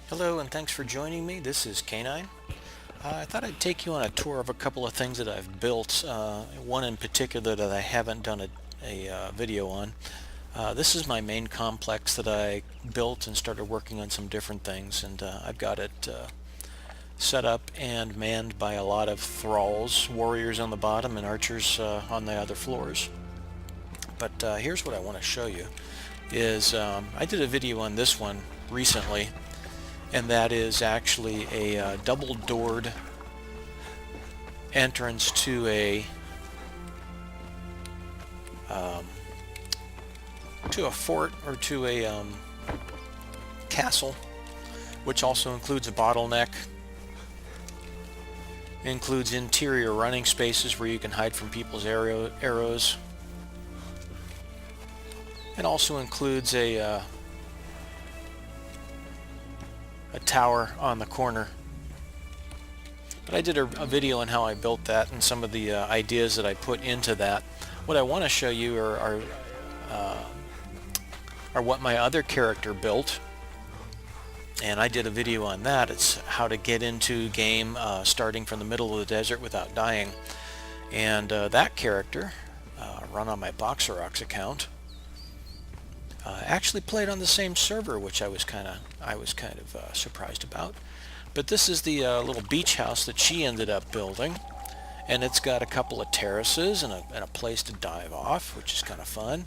Hello and thanks for joining me. This is Canine. I thought I'd take you on a tour of a couple of things that I've built, one in particular that I haven't done a video on. This is my main complex that I built and started working on some different things, and I've got it set up and manned by a lot of thralls, warriors on the bottom and archers on the other floors. But here's what I want to show you is I did a video on this one recently, and that is actually a double-doored entrance to a fort or to a castle, which also includes a bottleneck, includes interior running spaces where you can hide from people's arrows, and also includes a tower on the corner. But I did a video on how I built that and some of the ideas that I put into that. What I want to show you are what my other character built, and I did a video on that. It's how to get into game starting from the middle of the desert without dying. And that character, run on my BoxerOx account, actually played on the same server, which I was kind of surprised about. But this is the little beach house that she ended up building, and it's got a couple of terraces and a place to dive off, which is kind of fun.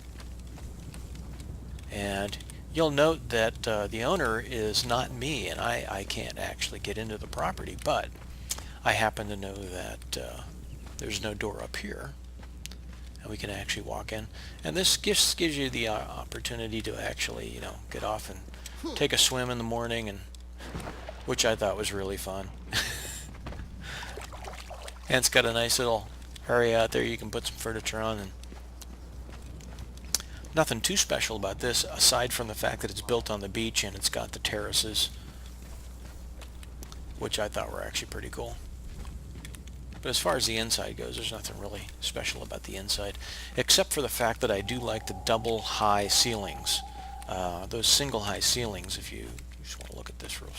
And you'll note that the owner is not me, and I can't actually get into the property, but I happen to know that there's no door up here, and we can actually walk in. And this gives you the opportunity to actually, get off and take a swim in the morning, and which I thought was really fun. And it's got a nice little area out there you can put some furniture on, and nothing too special about this aside from the fact that it's built on the beach and it's got the terraces, which I thought were actually pretty cool. But as far as the inside goes, there's nothing really special about the inside, except for the fact that I do like the double high ceilings. Those single high ceilings, if you just want to look at this for a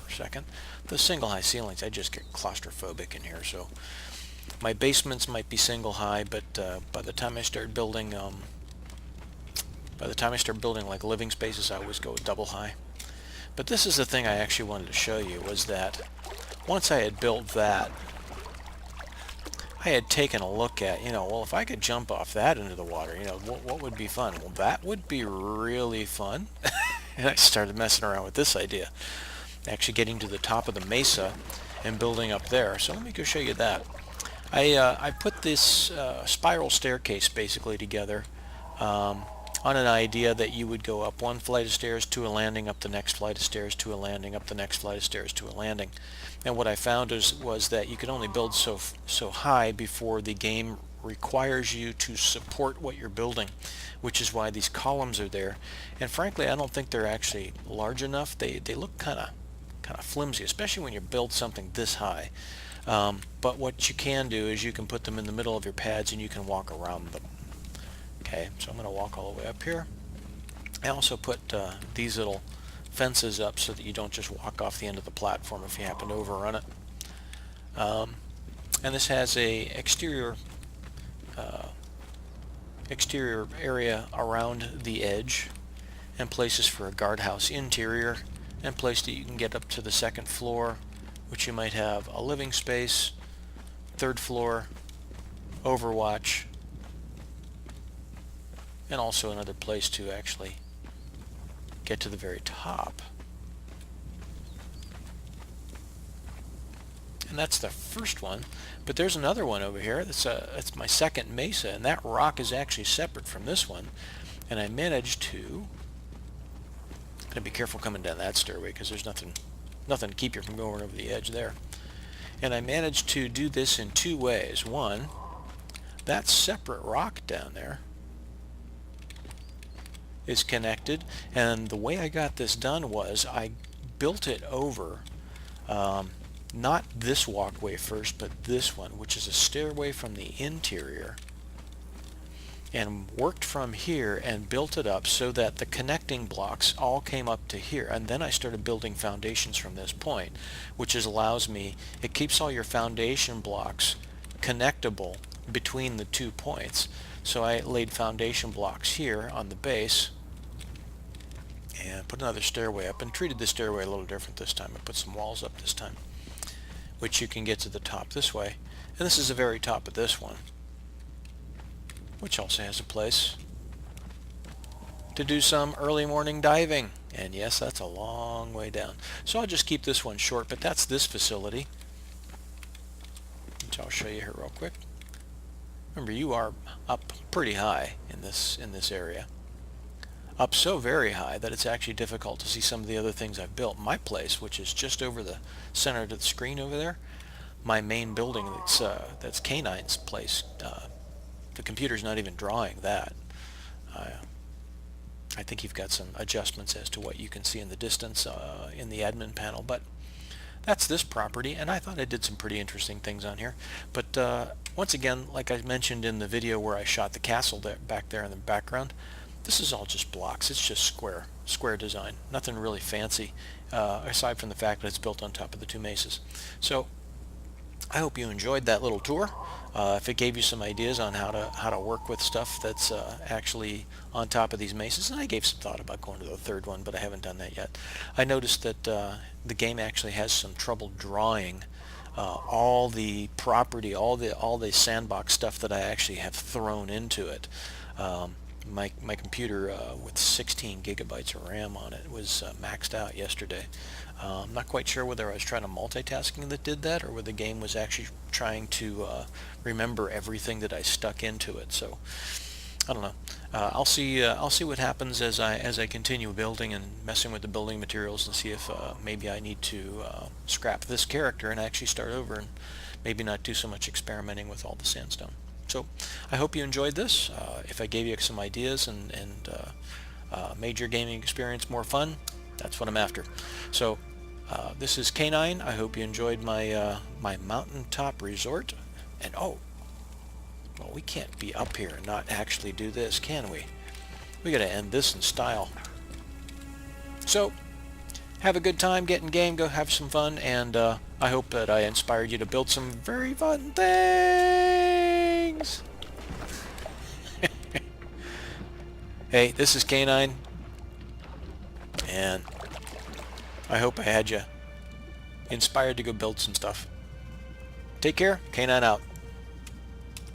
second, the single high ceilings, I just get claustrophobic in here. So my basements might be single high, but by the time I start building like living spaces, I always go with double high. But this is the thing I actually wanted to show you, was that once I had built that, I had taken a look at, well, if I could jump off that into the water, what would be fun? Well, that would be really fun. And I started messing around with this idea, actually getting to the top of the mesa and building up there. So let me go show you that. I put this spiral staircase basically together on an idea that you would go up one flight of stairs to a landing, up the next flight of stairs to a landing, up the next flight of stairs to a landing. And what I found was that you could only build so high before the game requires you to support what you're building, which is why these columns are there. And frankly, I don't think they're actually large enough. They look kind of flimsy, especially when you build something this high. But what you can do is you can put them in the middle of your pads and you can walk around them. Okay, so I'm going to walk all the way up here. I also put these little fences up so that you don't just walk off the end of the platform if you happen to overrun it. And this has a exterior area around the edge, and places for a guardhouse interior, and place that you can get up to the second floor, which you might have a living space, third floor, overwatch, and also another place to actually get to the very top. And that's the first one, but there's another one over here. That's my second mesa, and that rock is actually separate from this one. And I managed to, gotta be careful coming down that stairway because there's nothing to keep you from going over the edge there. And I managed to do this in two ways. One, that separate rock down there is connected, and the way I got this done was I built it over not this walkway first, but this one, which is a stairway from the interior, and worked from here and built it up so that the connecting blocks all came up to here. And then I started building foundations from this point, which allows me, it keeps all your foundation blocks connectable between the 2 points. So I laid foundation blocks here on the base and put another stairway up, and treated the stairway a little different this time. I put some walls up this time, which you can get to the top this way. And this is the very top of this one, which also has a place to do some early morning diving. And yes, that's a long way down. So I'll just keep this one short, but that's this facility, which I'll show you here real quick. Remember, you are up pretty high in this area. Up so very high that it's actually difficult to see some of the other things I've built. My place, which is just over the center of the screen over there, my main building, that's Canine's place. The computer's not even drawing that. I think you've got some adjustments as to what you can see in the distance in the admin panel, but that's this property, and I thought I did some pretty interesting things on here. But once again, like I mentioned in the video where I shot the castle back there in the background, this is all just blocks. It's just square design. Nothing really fancy, aside from the fact that it's built on top of the 2 mesas. So I hope you enjoyed that little tour. If it gave you some ideas on how to work with stuff that's actually on top of these mesas, and I gave some thought about going to the 3rd one, but I haven't done that yet. I noticed that the game actually has some trouble drawing all the property, all the sandbox stuff that I actually have thrown into it. My computer with 16 gigabytes of RAM on it was maxed out yesterday. I'm not quite sure whether I was trying to multitasking that did that, or whether the game was actually trying to remember everything that I stuck into it. So I don't know. I'll see what happens as I continue building and messing with the building materials, and see if maybe I need to scrap this character and actually start over, and maybe not do so much experimenting with all the sandstone. So I hope you enjoyed this. If I gave you some ideas and made your gaming experience more fun, that's what I'm after. So this is Canine. I hope you enjoyed my my mountaintop resort. And oh, well, we can't be up here and not actually do this, can we? We got to end this in style. So have a good time, get in game, go have some fun, and I hope that I inspired you to build some very fun things. Hey, this is Canine, and I hope I had you inspired to go build some stuff. Take care. Canine out.